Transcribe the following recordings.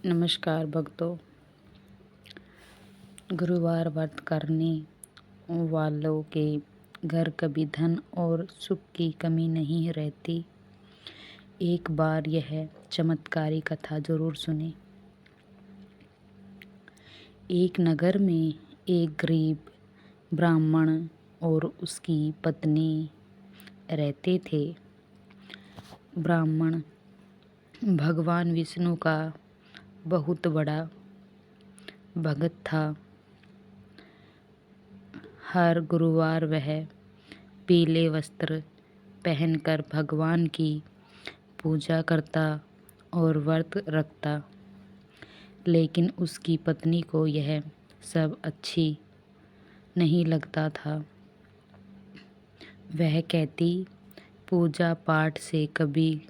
नमस्कार भक्तों। गुरुवार व्रत करने वालों के घर कभी धन और सुख की कमी नहीं रहती। एक बार यह चमत्कारी कथा जरूर सुने। एक नगर में एक गरीब ब्राह्मण और उसकी पत्नी रहते थे। ब्राह्मण भगवान विष्णु का बहुत बड़ा भक्त था। हर गुरुवार वह पीले वस्त्र पहनकर भगवान की पूजा करता और व्रत रखता। लेकिन उसकी पत्नी को यह सब अच्छी नहीं लगता था। वह कहती, पूजा पाठ से कभी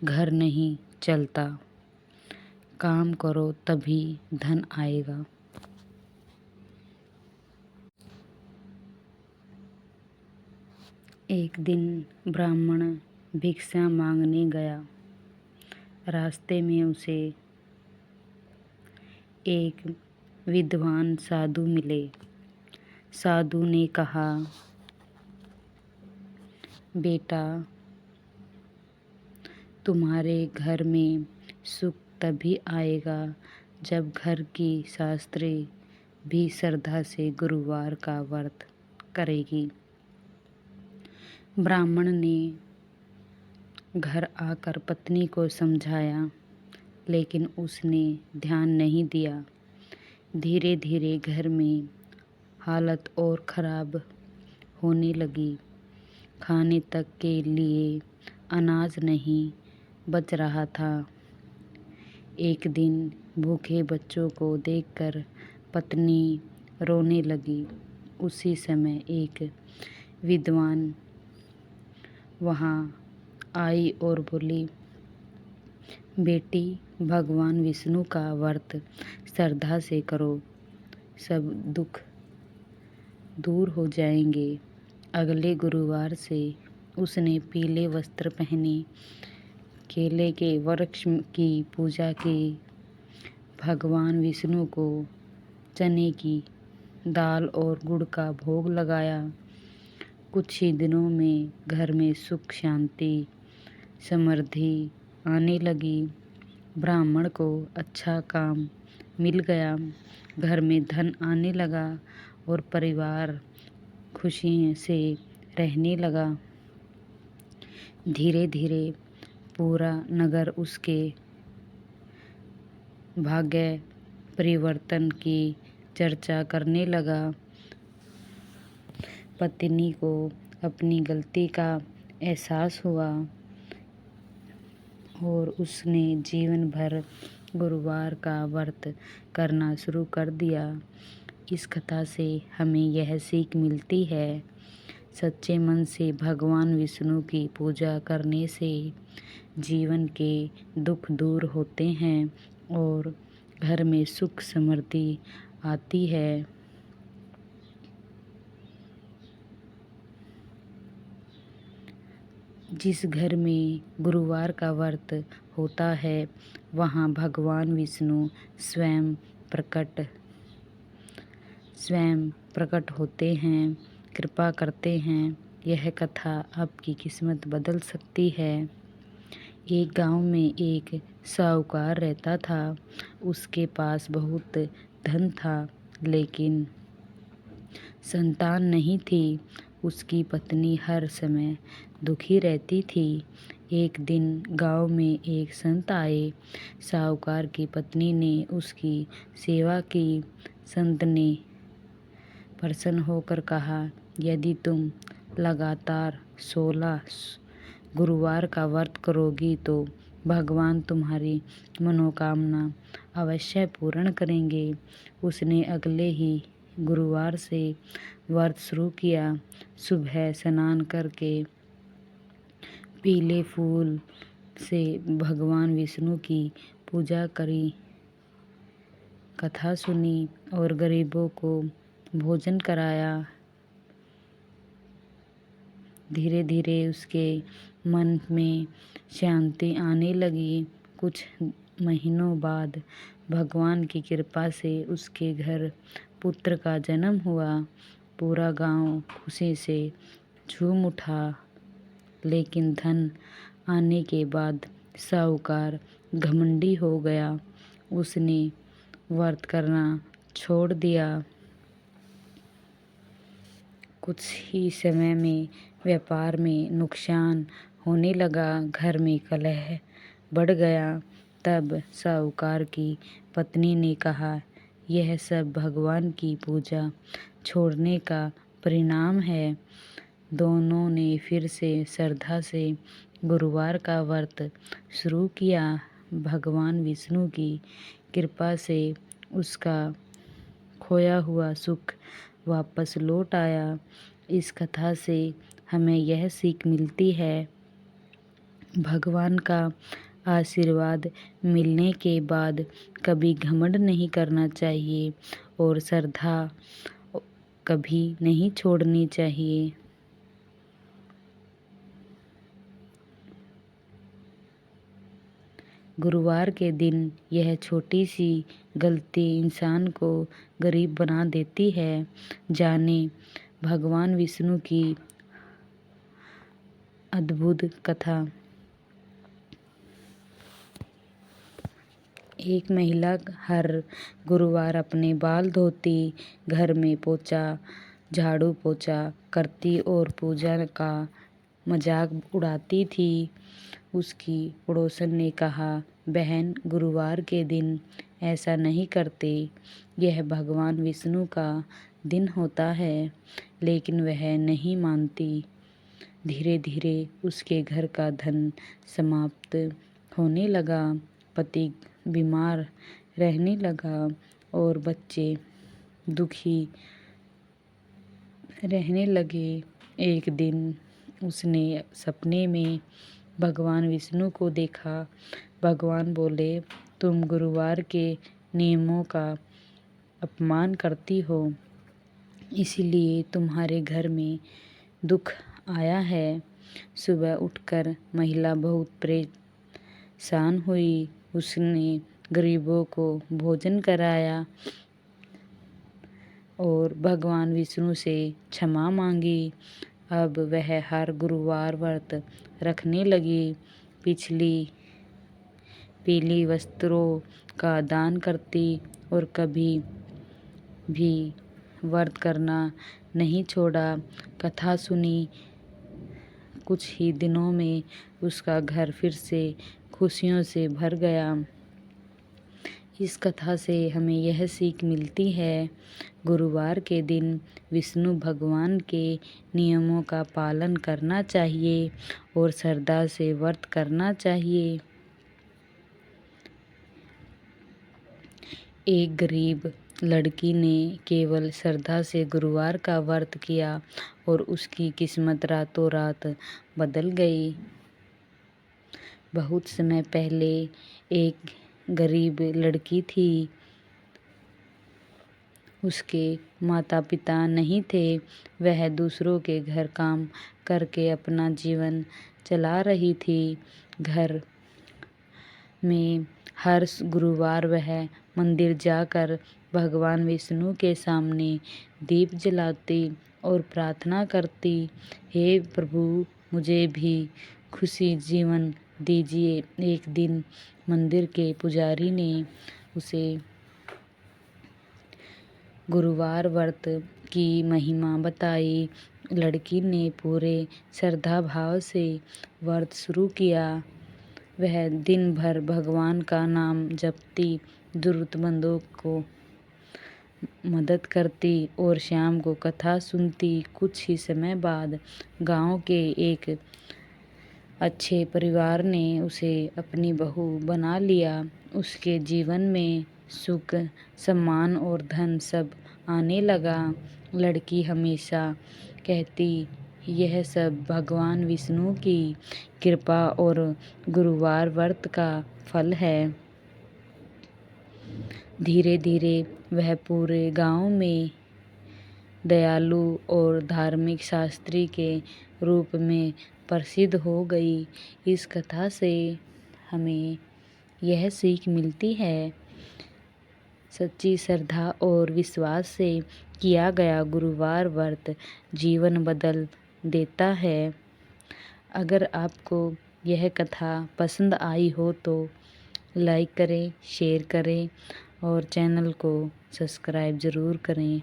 घर नहीं चलता, काम करो तभी धन आएगा। एक दिन ब्राह्मण भिक्षा मांगने गया। रास्ते में उसे एक विद्वान साधु मिले। साधु ने कहा, बेटा, तुम्हारे घर में सुख तभी आएगा जब घर की शास्त्री भी श्रद्धा से गुरुवार का व्रत करेगी। ब्राह्मण ने घर आकर पत्नी को समझाया, लेकिन उसने ध्यान नहीं दिया। धीरे धीरे घर में हालत और खराब होने लगी। खाने तक के लिए अनाज नहीं बच रहा था। एक दिन भूखे बच्चों को देखकर पत्नी रोने लगी। उसी समय एक विद्वान वहाँ आई और बोली, बेटी, भगवान विष्णु का व्रत श्रद्धा से करो, सब दुख दूर हो जाएंगे। अगले गुरुवार से उसने पीले वस्त्र पहने, केले के वृक्ष की पूजा की, भगवान विष्णु को चने की दाल और गुड़ का भोग लगाया। कुछ ही दिनों में घर में सुख शांति समृद्धि आने लगी। ब्राह्मण को अच्छा काम मिल गया, घर में धन आने लगा और परिवार खुशी से रहने लगा। धीरे धीरे पूरा नगर उसके भाग्य परिवर्तन की चर्चा करने लगा। पत्नी को अपनी गलती का एहसास हुआ और उसने जीवन भर गुरुवार का व्रत करना शुरू कर दिया। इस कथा से हमें यह सीख मिलती है, सच्चे मन से भगवान विष्णु की पूजा करने से जीवन के दुख दूर होते हैं और घर में सुख समृद्धि आती है। जिस घर में गुरुवार का व्रत होता है, वहाँ भगवान विष्णु स्वयं प्रकट होते हैं, कृपा करते हैं। यह कथा आपकी किस्मत बदल सकती है। एक गांव में एक साहूकार रहता था। उसके पास बहुत धन था, लेकिन संतान नहीं थी। उसकी पत्नी हर समय दुखी रहती थी। एक दिन गांव में एक संत आए। साहूकार की पत्नी ने उसकी सेवा की। संत ने प्रसन्न होकर कहा, यदि तुम लगातार 16 गुरुवार का व्रत करोगी तो भगवान तुम्हारी मनोकामना अवश्य पूर्ण करेंगे। उसने अगले ही गुरुवार से व्रत शुरू किया। सुबह स्नान करके पीले फूल से भगवान विष्णु की पूजा करी, कथा सुनी और गरीबों को भोजन कराया। धीरे धीरे उसके मन में शांति आने लगी। कुछ महीनों बाद भगवान की कृपा से उसके घर पुत्र का जन्म हुआ। पूरा गांव खुशी से झूम उठा। लेकिन धन आने के बाद साहूकार घमंडी हो गया। उसने व्रत करना छोड़ दिया। कुछ ही समय में व्यापार में नुकसान होने लगा। घर में कलह बढ़ गया। तब साहूकार की पत्नी ने कहा, यह सब भगवान की पूजा छोड़ने का परिणाम है। दोनों ने फिर से श्रद्धा से गुरुवार का व्रत शुरू किया। भगवान विष्णु की कृपा से उसका खोया हुआ सुख वापस लौट आया। इस कथा से हमें यह सीख मिलती है, भगवान का आशीर्वाद मिलने के बाद कभी घमंड नहीं करना चाहिए और श्रद्धा कभी नहीं छोड़नी चाहिए। गुरुवार के दिन यह छोटी सी गलती इंसान को गरीब बना देती है। जाने भगवान विष्णु की अद्भुत कथा। एक महिला हर गुरुवार अपने बाल धोती, घर में झाड़ू पोछा करती और पूजा का मजाक उड़ाती थी। उसकी पड़ोसन ने कहा, बहन, गुरुवार के दिन ऐसा नहीं करते, यह भगवान विष्णु का दिन होता है। लेकिन वह नहीं मानती। धीरे धीरे उसके घर का धन समाप्त होने लगा। पति बीमार रहने लगा और बच्चे दुखी रहने लगे। एक दिन उसने सपने में भगवान विष्णु को देखा। भगवान बोले, तुम गुरुवार के नियमों का अपमान करती हो, इसीलिए तुम्हारे घर में दुख आया है। सुबह उठकर महिला बहुत परेशान हुई। उसने गरीबों को भोजन कराया और भगवान विष्णु से क्षमा मांगी। अब वह हर गुरुवार व्रत रखने लगी। पीली वस्त्रों का दान करती और कभी भी व्रत करना नहीं छोड़ा। कथा सुनी कुछ ही दिनों में उसका घर फिर से खुशियों से भर गया। इस कथा से हमें यह सीख मिलती है, गुरुवार के दिन विष्णु भगवान के नियमों का पालन करना चाहिए और श्रद्धा से व्रत करना चाहिए। एक गरीब लड़की ने केवल श्रद्धा से गुरुवार का व्रत किया और उसकी किस्मत रातों रात बदल गई। बहुत समय पहले एक गरीब लड़की थी। उसके माता पिता नहीं थे। वह दूसरों के घर काम करके अपना जीवन चला रही थी। घर में हर गुरुवार वह मंदिर जाकर भगवान विष्णु के सामने दीप जलाती और प्रार्थना करती, हे प्रभु, मुझे भी खुशी जीवन दीजिए। एक दिन मंदिर के पुजारी ने उसे गुरुवार व्रत की महिमा बताई। लड़की ने पूरे श्रद्धा भाव से व्रत शुरू किया। वह दिन भर भगवान का नाम जपती, जरूरतमंदों को मदद करती और शाम को कथा सुनती। कुछ ही समय बाद गांव के एक अच्छे परिवार ने उसे अपनी बहू बना लिया। उसके जीवन में सुख, सम्मान और धन सब आने लगा। लड़की हमेशा कहती, यह सब भगवान विष्णु की कृपा और गुरुवार व्रत का फल है। धीरे धीरे वह पूरे गांव में दयालु और धार्मिक शास्त्री के रूप में प्रसिद्ध हो गई। इस कथा से हमें यह सीख मिलती है। सच्ची श्रद्धा और विश्वास से किया गया गुरुवार व्रत जीवन बदल देता है। अगर आपको यह कथा पसंद आई हो तो लाइक करें, शेयर करें और चैनल को सब्सक्राइब ज़रूर करें।